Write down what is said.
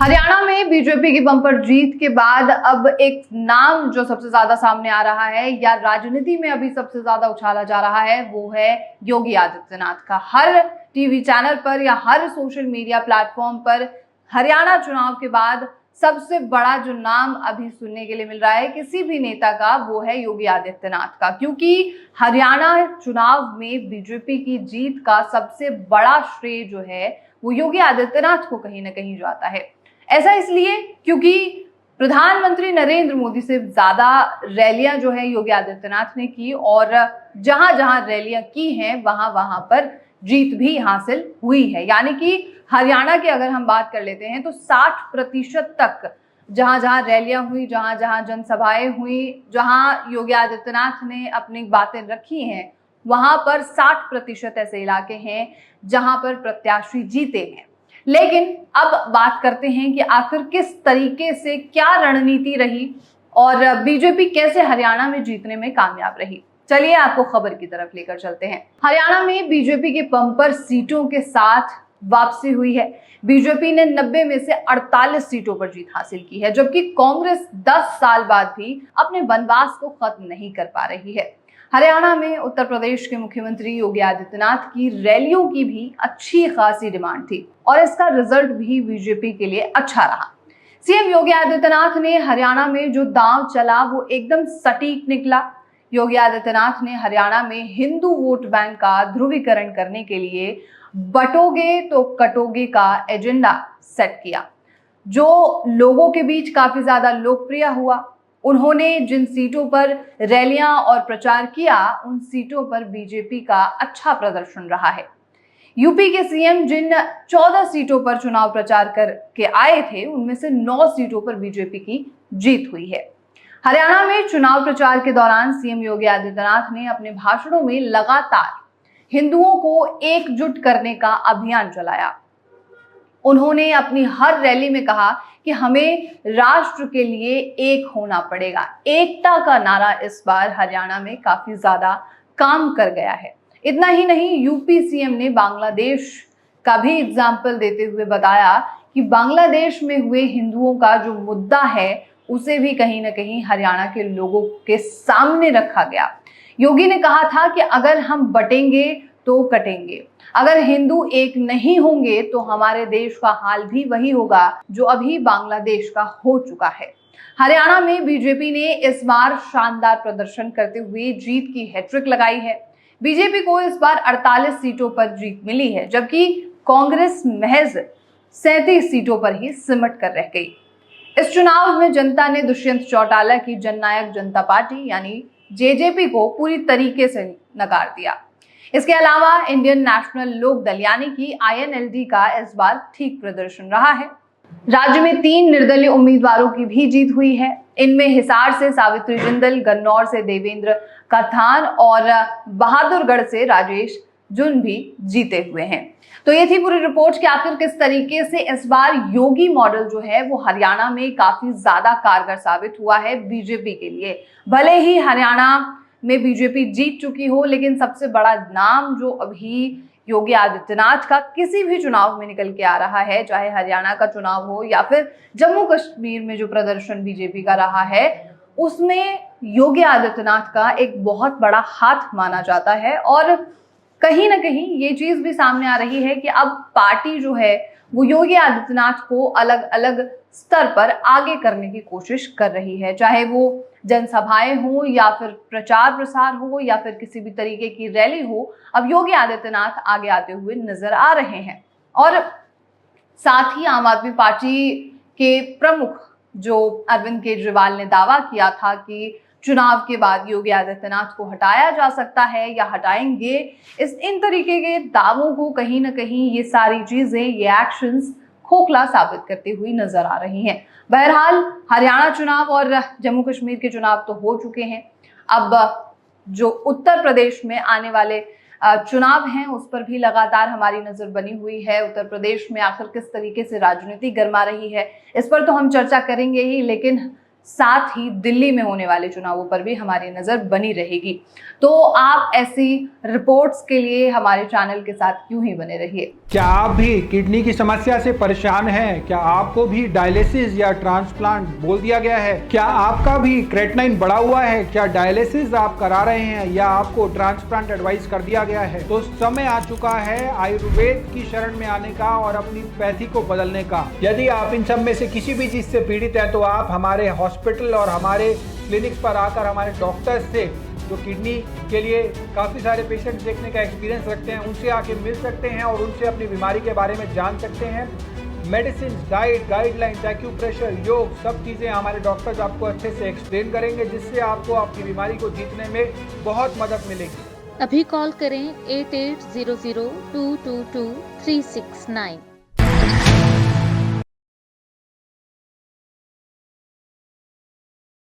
हरियाणा में बीजेपी की बम्पर जीत के बाद अब एक नाम जो सबसे ज्यादा सामने आ रहा है या राजनीति में अभी सबसे ज्यादा उछाला जा रहा है वो है योगी आदित्यनाथ का। हर टीवी चैनल पर या हर सोशल मीडिया प्लेटफॉर्म पर हरियाणा चुनाव के बाद सबसे बड़ा जो नाम अभी सुनने के लिए मिल रहा है किसी भी नेता का वो है योगी आदित्यनाथ का, क्योंकि हरियाणा चुनाव में बीजेपी की जीत का सबसे बड़ा श्रेय जो है वो योगी आदित्यनाथ को कहीं ना कहीं जाता है। ऐसा इसलिए क्योंकि प्रधानमंत्री नरेंद्र मोदी से ज्यादा रैलियां जो है योगी आदित्यनाथ ने की और जहां जहां रैलियां की हैं वहां वहां पर जीत भी हासिल हुई है। यानी कि हरियाणा की अगर हम बात कर लेते हैं तो 60% तक जहां जहां रैलियां हुई, जहां जहां जनसभाएं हुई, जहां योगी आदित्यनाथ ने अपनी बातें रखी हैं, वहां पर 60% ऐसे इलाके हैं जहां पर प्रत्याशी जीते हैं। लेकिन अब बात करते हैं कि आखिर किस तरीके से क्या रणनीति रही और बीजेपी कैसे हरियाणा में जीतने में कामयाब रही। चलिए आपको खबर की तरफ लेकर चलते हैं। हरियाणा में बीजेपी के बम्पर सीटों के साथ वापसी हुई है। बीजेपी ने 90 में से 48 सीटों पर जीत हासिल की है, जबकि कांग्रेस 10 साल बाद भी अपने वनवास को खत्म नहीं कर पा रही है। हरियाणा में उत्तर प्रदेश के मुख्यमंत्री योगी आदित्यनाथ की रैलियों की भी अच्छी खासी डिमांड थी और इसका रिजल्ट भी बीजेपी के लिए अच्छा रहा। सीएम योगी आदित्यनाथ ने हरियाणा में जो दांव चला वो एकदम सटीक निकला। योगी आदित्यनाथ ने हरियाणा में हिंदू वोट बैंक का ध्रुवीकरण करने के लिए बटोगे तो कटोगे का एजेंडा सेट किया, जो लोगों के बीच काफी ज्यादा लोकप्रिय हुआ। उन्होंने जिन सीटों पर रैलियां और प्रचार किया उन सीटों पर बीजेपी का अच्छा प्रदर्शन रहा है। यूपी के सीएम जिन 14 सीटों पर चुनाव प्रचार करके आए थे उनमें से 9 सीटों पर बीजेपी की जीत हुई है। हरियाणा में चुनाव प्रचार के दौरान सीएम योगी आदित्यनाथ ने अपने भाषणों में लगातार हिंदुओं को एकजुट करने का अभियान चलाया। उन्होंने अपनी हर रैली में कहा कि हमें राष्ट्र के लिए एक होना पड़ेगा। एकता का नारा इस बार हरियाणा में काफी ज्यादा काम कर गया है। इतना ही नहीं, यूपी सीएम ने बांग्लादेश का भी एग्जाम्पल देते हुए बताया कि बांग्लादेश में हुए हिंदुओं का जो मुद्दा है उसे भी कहीं ना कहीं हरियाणा के लोगों के सामने रखा गया। योगी ने कहा था कि अगर हम बटेंगे तो कटेंगे, अगर हिंदू एक नहीं होंगे तो हमारे देश का हाल भी वही होगा जो अभी बांग्लादेश का हो चुका है। हरियाणा में बीजेपी ने इस बार शानदार प्रदर्शन करते हुए जीत की हैट्रिक लगाई है। बीजेपी को इस बार 48 सीटों पर जीत मिली है, जबकि कांग्रेस महज 37 सीटों पर ही सिमट कर रह गई। इस चुनाव में जनता ने दुष्यंत चौटाला की जननायक जनता पार्टी यानी जेजेपी को पूरी तरीके से नकार दिया। इसके अलावा इंडियन नेशनल लोक दल यानी कि INLD का इस बार ठीक प्रदर्शन रहा है। राज्य में 3 निर्दलीय उम्मीदवारों की भी जीत हुई है। इनमें हिसार से सावित्री जिंदल, गन्नौर से देवेंद्र कथान और बहादुरगढ़ से राजेश जुन भी जीते हुए हैं। तो ये थी पूरी रिपोर्ट कि आखिर किस तरीके से इस बार योगी मॉडल जो है वो हरियाणा में काफी ज्यादा कारगर साबित हुआ है बीजेपी के लिए। भले ही हरियाणा में बीजेपी जीत चुकी हो, लेकिन सबसे बड़ा नाम जो अभी योगी आदित्यनाथ का किसी भी चुनाव में निकल के आ रहा है, चाहे हरियाणा का चुनाव हो या फिर जम्मू कश्मीर में जो प्रदर्शन बीजेपी का रहा है, उसमें योगी आदित्यनाथ का एक बहुत बड़ा हाथ माना जाता है। और कहीं ना कहीं ये चीज भी सामने आ रही है कि अब पार्टी जो है वो योगी आदित्यनाथ को अलग अलग स्तर पर आगे करने की कोशिश कर रही है, चाहे वो जनसभाएं हो या फिर प्रचार प्रसार हो या फिर किसी भी तरीके की रैली हो। अब योगी आदित्यनाथ आगे आते हुए नजर आ रहे हैं। और साथ ही आम आदमी पार्टी के प्रमुख जो अरविंद केजरीवाल ने दावा किया था कि चुनाव के बाद योगी आदित्यनाथ को हटाया जा सकता है या हटाएंगे, इन तरीके के दावों को कहीं ना कहीं ये सारी चीजें, ये एक्शंस खोखला साबित करती हुई नजर आ रही हैं। बहरहाल हरियाणा चुनाव और जम्मू कश्मीर के चुनाव तो हो चुके हैं। अब जो उत्तर प्रदेश में आने वाले चुनाव हैं उस पर भी लगातार हमारी नजर बनी हुई है। उत्तर प्रदेश में आखिर किस तरीके से राजनीति गर्मा रही है इस पर तो हम चर्चा करेंगे ही, लेकिन साथ ही दिल्ली में होने वाले चुनावों पर भी हमारी नजर बनी रहेगी। तो आप ऐसी रिपोर्ट्स के लिए हमारे चैनल के साथ यूं ही बने रहिए। क्या आप भी किडनी की समस्या से परेशान हैं? क्या आपको भी डायलिसिस या ट्रांसप्लांट बोल दिया गया है? क्या आपका भी क्रेटनाइन बढ़ा हुआ है? क्या डायलिसिस आप करा रहे हैं या आपको ट्रांसप्लांट एडवाइस कर दिया गया है? तो समय आ चुका है आयुर्वेद की शरण में आने का और अपनी पैथी को बदलने का। यदि आप इन सब में से किसी भी चीज से पीड़ित हैं तो आप हमारे हॉस्पिटल और हमारे क्लिनिक्स पर आकर हमारे डॉक्टर्स से, जो किडनी के लिए काफ़ी सारे पेशेंट्स देखने का एक्सपीरियंस रखते हैं, उनसे आके मिल सकते हैं और उनसे अपनी बीमारी के बारे में जान सकते हैं। मेडिसिन, डाइट, गाइडलाइंस, एक्यूप्रेशर, योग, सब चीज़ें हमारे डॉक्टर्स आपको अच्छे से एक्सप्लेन करेंगे, जिससे आपको आपकी बीमारी को जीतने में बहुत मदद मिलेगी। अभी कॉल करें 8800222369।